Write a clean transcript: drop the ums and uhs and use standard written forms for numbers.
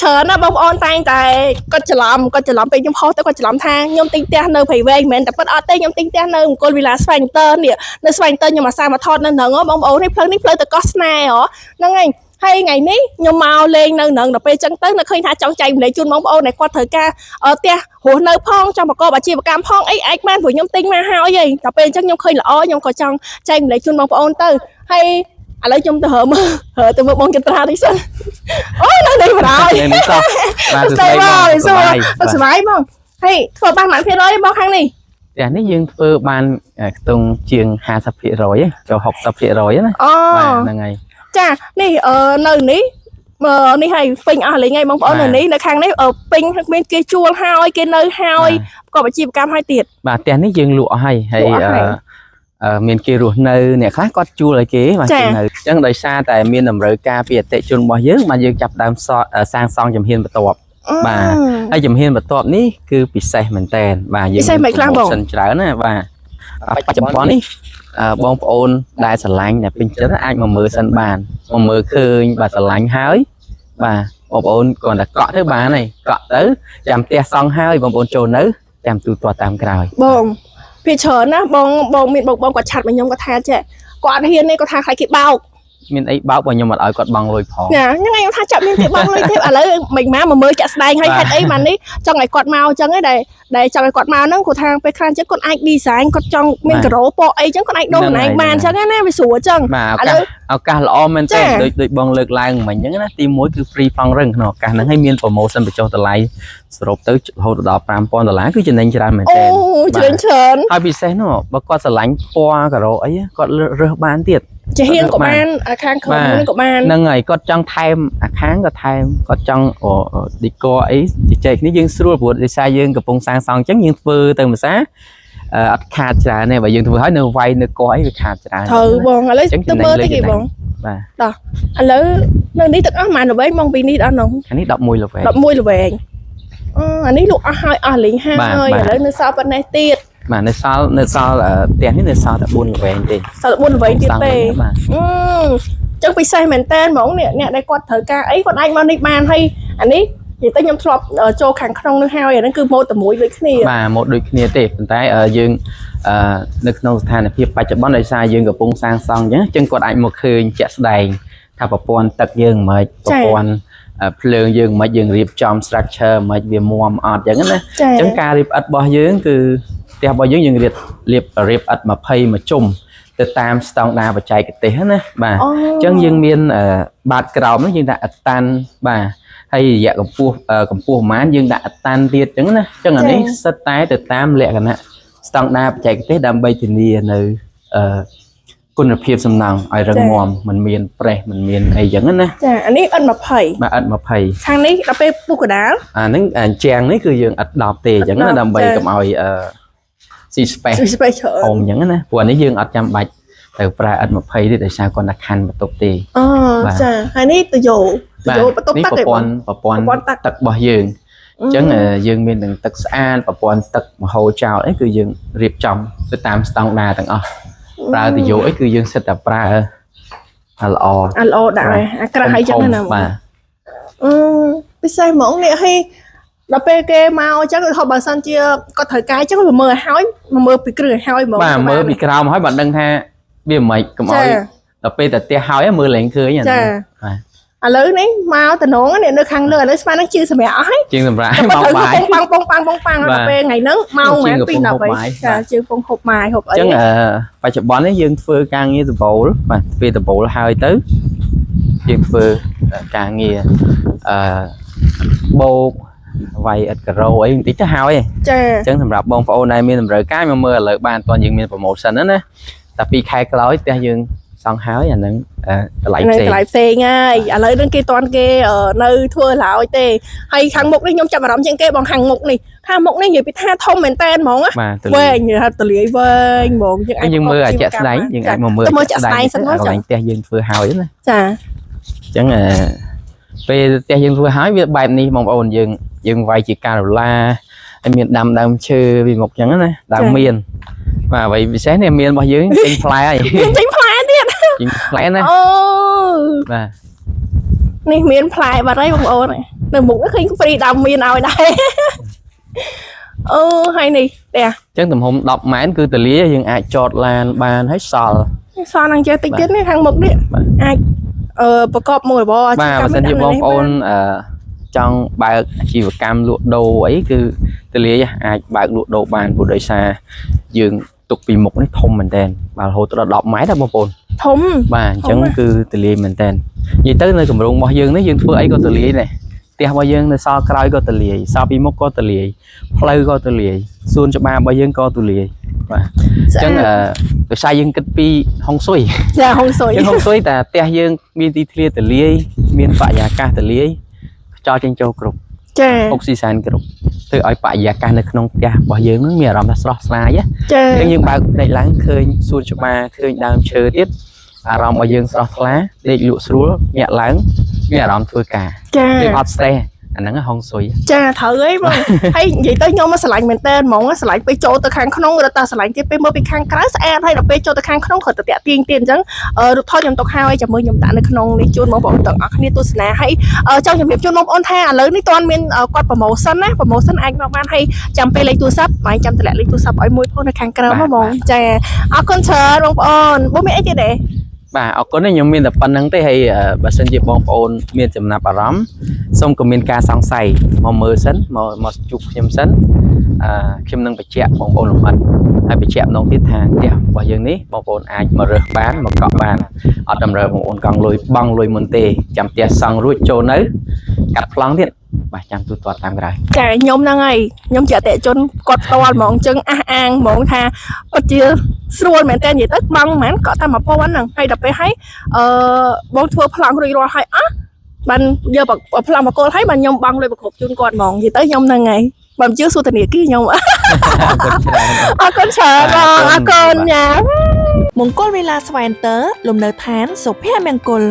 ច្រើនណាបងប្អូនតែងតែគាត់ច្រឡំពេលខ្ញុំហោះទៅគាត់ច្រឡំថាខ្ញុំទិញផ្ទះនៅព្រៃវែងមិនមែនតែប៉ិតអត់ទេខ្ញុំទិញផ្ទះនៅមង្គលវិឡាស្វែងតើនេះនៅស្វែងតើខ្ញុំអាសាមកថតនៅហ្នឹងបងប្អូននេះផ្លូវទៅកោះស្នេហ៍ហ្នឹងហើយហើយថ្ងៃនេះខ្ញុំមកលេងនៅហ្នឹងដល់ពេលចឹងទៅនៅឃើញថាចង់ចែកម្លែកជូនបងប្អូនដែលគាត់ត្រូវការផ្ទះរស់នៅផងចង់ប្រកបអាជីវកម្មផងអីអាចបានព្រោះខ្ញុំទិញមកហើយដល់ពេលចឹងខ្ញុំឃើញល្អខ្ញុំក៏ចង់ចែកម្លែកជូនបងប្អូនទៅហើយឥឡូវខ្ញុំទៅមើលទៅមើលបងចន្ទ្រានេះសិនអូនៅនេះបណ្ដោយនេះសោះបាទស្ដីបងសុខសប្បាយបងហើយធ្វើបានប៉ុន្មាន%បងខាងនេះផ្ទះនេះយើងធ្វើបានខ្ទង់ជាង 50% ចូល 60% ណាអូហ្នឹងហើយចានេះនៅនេះនេះហើយពេញអស់លេងហើយបងប្អូននៅខាងនេះពេញមានគេជួលហើយគេនៅហើយប្រកបអាជីវកម្មហើយទៀតបាទផ្ទះនេះយើងលក់អស់ហើយមានគេរស់នៅអ្នកខ្លះគាត់ជួលឲ្យគេបាទគេនៅអញ្ចឹងដោយសារតែមានតម្រូវការពីអតិថិជនរបស់យើងបាទយើងចាប់ដើមសាងសង់ជំហានបន្ទាប់បាទហើយជំហានបន្ទាប់នេះគឺពិសេសមែនតើបាទយើងសិនច្រើនណាបាទបច្ចុប្បន្ននេះបងប្អូនដែលស្រឡាញ់ដែលពេញចិត្តអាចមកមើលសិនបានមកមើលឃើញបាទស្រឡាញ់ហើយបាទបងប្អូនគ្រាន់តែកក់ទៅបានហើយកក់ទៅចាំផ្ទះសង់ហើយបងប្អូនចូលនៅចាំទូទាត់តាមក្រោយបងពីច្រើនណាបងមានបងគាត់ឆាត់មកខ្ញុំគាត់ថាចេះគាត់ហ៊ាននេះគាត់ថាខ្លាចគេបោកមានអីបោកបើខ្ញុំអត់ឲ្យគាត់បង់លុយផងណាហ្នឹងខ្ញុំថាចាប់មានគេបង់លុយទេឥឡូវមិនមកមើលចាក់ស្ដែងឲ្យហេតុអីបាននេះចង់ឲ្យគាត់មកអញ្ចឹងឯងដែលចង់ឲ្យគាត់មកហ្នឹងគាត់ថាពេលខ្លះអញ្ចឹងគាត់អាច design គាត់ចង់មានការ៉ូពណ៌អីអញ្ចឹងគាត់អាចដូរខ្លួនឯងបានអញ្ចឹងណាវាស្រួលអញ្ចឹងឥឡូវឱកាសល្អមែនទេដូចបងលើកឡើងមិញអញ្ចឹងណាទី1គឺ free ផងរឹងក្នុងឱកាសហ្នឹងហើយមាន promotion បញ្ចុះតម្លៃសរុបទៅរហូតដល់$5000គឺចំណេញច្រើនមែនទេអូច្រើនហើយពិសេសនោះបើគាត់ស្រឡាញ់ពណ៌ការ៉ូអីគាត់រើសបានទៀតជាហ៊ានក៏បានអាខាងខ្លួននេះក៏បានហ្នឹងហើយគាត់ចង់ថែមអាខាងក៏ថែមគាត់ចង់decorអីជជែកគ្នាយើងស្រួលព្រោះដោយសារយើងកំពុងសាងសង់អញ្ចឹងយើងធ្វើទៅភាសាអត់ខាតច្រើនទេបើយើងធ្វើឲ្យនៅវាយនៅកអីវាខាតច្រើនត្រូវបងឥឡូវទៅមើលតិចគេបងបាទតោះឥឡូវនៅនេះទឹកអស់ប៉ុន្មានល្វែងបងពីនេះដល់នោះអានេះ11ល្វែង11ល្វែងអានេះលក់អស់ហើយអស់លេងហើយឥឡូវនៅសល់ប៉ុណ្ណេះទៀតបាទនៅសល់ផ្ទះនេះនៅសល់តែ4ល្វែងទេសល់4ល្វែងទៀតទេចឹងពិសេសមែនតើហ្មងអ្នកដែលគាត់ត្រូវការអីគាត់អាចមកនេះបានហើយអានេះនិយាយទៅខ្ញុំធ្លាប់ចូលខាងក្នុងនោះហើយអាហ្នឹងគឺម៉ូតតែមួយដូចគ្នាបាទម៉ូតដូចគ្នាទេប៉ុន្តែយើងនៅក្នុងស្ថានភាពបច្ចុប្បន្នដោយសារយើងកំពុងសាងសង់អញ្ចឹងគាត់អាចមកឃើញជាក់ស្ដែងថាប្រព័ន្ធទឹកយើងមិនប្រព័ន្ធភ្លើងយើងមិនយើងរៀបចំ structure មិនវាមាំអត់អញ្ចឹងណាអញ្ចឹងការរៀបអិតរបស់យើងគឺផ្ទះរបស់យើងរៀបអិត20មួយជុំទៅតាមស្តង់ដារបច្ចេកទេសណាបាទអញ្ចឹងយើងមានបាតក្រោមហ្នឹងយើងដាក់អិតតាន់បាទហើយរយៈកម្ពស់ប្រហែលយើងដាក់អិតតាន់ទៀតអញ្ចឹងណាអញ្ចឹងអានេះសិតតែទៅតាមលក្ខណៈស្តង់ដារបច្ចេកទេសដើម្បីធានានៅគុណភាពសំណង់ឲ្យរឹងមាំមិនមានប្រេះមិនមានអីចឹងណាចាអានេះអិត20បាទអិត20ខាងនេះដល់ពេលពុះកដាលអាហ្នឹងជាងនេះគឺយើងអិត10ទេអញ្ចឹងណាដើម្បីកុំឲ្យស៊ី space ច្រើនអញ្ចឹងណាព្រោះនេះយើងអត់ចាំបាច់ទៅប្រើអិត20ទេដោយសារគាត់ដាក់ខណ្ឌបន្ទប់ទេចាហើយនេះទៅយកបន្ទប់ទឹកប្រព័ន្ធទឹករបស់យើងអញ្ចឹងយើងមានទាំងទឹកស្អាតប្រព័ន្ធទឹកមហូរចោលអីគឺយើងរៀបចំទៅតាមស្តង់ដារទាំងអស់ប្រើទៅយកអីគឺយើងសិតតែប្រើល្អដាក់អាក្រាស់អីចឹងណាបាទពិសេសហ្មងនេះឲ្យដល់ពេលគេមកអញ្ចឹងហូបបើសិនជាគាត់ត្រូវការអញ្ចឹងមើលឲ្យហើយមើលពីគ្រឿងឲ្យហើយហ្មងបាទមើលពីក្រោមហើយបើដឹងថាវាមិនខ្មិចកុំឲ្យដល់ពេលតែផ្ទះហើយមើលឡើងឃើញចាបាទឥឡូវនេះមកតំណងនេះនៅខាងលើឥឡូវស្មាននឹងជាសម្រាប់អស់ហើយជាងសម្រាប់មកបាយបងដល់ពេលថ្ងៃហ្នឹងម៉ោងម៉ែ2:10ចាជាងពងហូបបាយហូបអីអញ្ចឹងបច្ចុប្បន្ននេះយើងធ្វើការងារដបូលបាទពេលដបូលហើយទៅយើងធ្វើការងារបោកវាយអិតការ៉ូអីបន្តិចទៅហើយចាអញ្ចឹងសម្រាប់បងប្អូនដែលមានតម្រូវការមកមើលឥឡូវបានតើយើងមាន promotion ណាតែ2ខែក្រោយផ្ទះយើងសង់ហើយអាហ្នឹងតម្លៃផ្សេងហើយឥឡូវហ្នឹងគេតន់គេនៅធ្វើឡើយទេហើយខាងមុខនេះខ្ញុំចាប់អារម្មណ៍ជាងគេបងខាងមុខនេះនិយាយពីថាធំមែនតើហ្មងវែងទលាយវែងហ្មងយើងមើលអាជាក់ស្ដែងយើងអាចមកមើលជាក់ស្ដែងសិនមកចាផ្ទះយើងធ្វើហើយណាចាអញ្ចឹងពេលផ្ទះយើងធ្វើហើយវាបែបនេះបងប្អូនយើងវាយជាការ៉ូឡាហើយមានដាំដើមឈើពីមុខអញ្ចឹងណាដើមមានបាទអ្វីពិសេសនេះមានរបស់យើងចេញផ្លែហើយចេញផ្លែទៀតចេញផ្លែណាអូបាទនេះមានផ្លែបាត់ហើយបងប្អូន នៅមុខឃើញ freedom មានឲ្យដែរ ហើយនេះតែ ចឹងទំហំ10ម៉ែត្រគឺទលាយើងអាចចតឡានបានហើយសល់ សល់នឹងចេះតិចទៀតនេះខាងមុខនេះអាចប្រកបមួយរបរអាជីវ បាទ កម្ម បើសិនជាបងប្អូនចង់បើកអាជីវកម្មលក់ដូរអីគឺទលាអាចបើកលក់ដូរបានព្រោះដោយសារយើងទុកពីមុខនេះធំមែនតើបើរហូតដល់10ម៉ែត្របងប្អូន ធំ បាទអញ្ចឹងគឺទលាមែនតើនិយាយទៅនៅកម្រងរបស់យើងនេះយើងធ្វើអីក៏ទលាដែរផ្ទះរបស់យើងនៅសល់ក្រោយក៏ទលាសល់ពីមុខក៏ទលាផ្លូវក៏ទលាសួនច្បាររបស់យើងក៏ទលាបាទអញ្ចឹងដោយសារយើងគិតពីហុងស៊ុយ ចាហុងស៊ុយ យើងហុងស៊ុយតែផ្ទះយើងមានទីធ្លាទលាយមានបរិយាកាសទលាយខ្យល់ចេញចូលគ្រប់ ចា អុកស៊ីសែនគ្រប់ធ្វើឲ្យបរិយាកាសនៅក្នុងផ្ទះរបស់យើងនឹងមានអារម្មណ៍ថាស្រស់ស្រាយ ចា អញ្ចឹងយើងបើកភ្នែកឡើងឃើញសួនច្បារឃើញដើមឈើទៀតអារម្មណ៍របស់យើងស្រស់ថ្លាដេកលក់ស្រួលញាក់ឡើងមានអារម្មណ៍ធ្វើការ ចា យើងអត់ stress អាហ្នឹងហុងស៊ុយ ចាត្រូវហីបង ហើយនិយាយទៅខ្ញុំមកស្រឡាញ់មែនតើហ្មងស្រឡាញ់ពេលចូលទៅខាងក្នុងរត់តែស្រឡាញ់ទៀតពេលមើលពីខាងក្រៅស្អាតហើយដល់ពេលចូលទៅខាងក្នុងគាត់ទៅតាក់ទាញទៀតអញ្ចឹងរូបថតខ្ញុំទុកហើយចាំមើលខ្ញុំដាក់នៅក្នុងនេះជូនបងប្អូនទាំងអស់គ្នាទស្សនាហើយចង់ជំរាបជូនបងប្អូនថាឥឡូវនេះតើមានគាត់ promotion ណា promotion អាចមកបានហើយចាំពេលលេខទូរស័ព្ទហើយចាំតម្លាក់លេខទូរស័ព្ទឲ្យមួយផងនៅខាងក្រៅមកបងចាអរគុណច្រើនបងប្អូនបងមានអីទៀតទេ បាទអរគុណខ្ញុំមានតែប៉ុណ្្នឹងទេហើយបើសិនជាបងប្អូនមានចំណាប់អារម្មណ៍សូមក៏មានការសង្ស័យមកមើលសិនមកជួបខ្ញុំសិនខ្ញុំនឹងបញ្ជាក់បងប្អូនលម្អិតហើយបញ្ជាក់ម្ដងទៀតថាផ្ទះរបស់យើងនេះបងប្អូនអាចមករើសបានមកកក់បានអត់តម្រូវបងប្អូនកង់លុយបង់លុយមុនទេចាំផ្ទះសង់រួចចូលនៅកាត់ប្លង់ទៀតបាទចាំទូទាត់តាមក្រោយ ចាខ្ញុំហ្នឹងហើយខ្ញុំជាអតិថិជនគាត់ផ្ទាល់ហ្មងអញ្ចឹងអះអាងហ្មងថាពិតជាស្រួលមែនតើនិយាយទៅបង់ហ្មងក៏តែ1000ហ្នឹងហើយដល់ពេលហើយបងធ្វើប្លង់រួចរាល់ហើយបានយកប្លង់បកគោលហើយបានខ្ញុំបង់លុយប្រកបជូនគាត់ហ្មងនិយាយទៅខ្ញុំហ្នឹងហើយបើមិនជឿសួរធនាគារខ្ញុំ អរគុណច្រើនបងអរគុណញ៉ាមង្គលវិឡាសវ៉ែនតើលំនៅឋានសុភមង្គល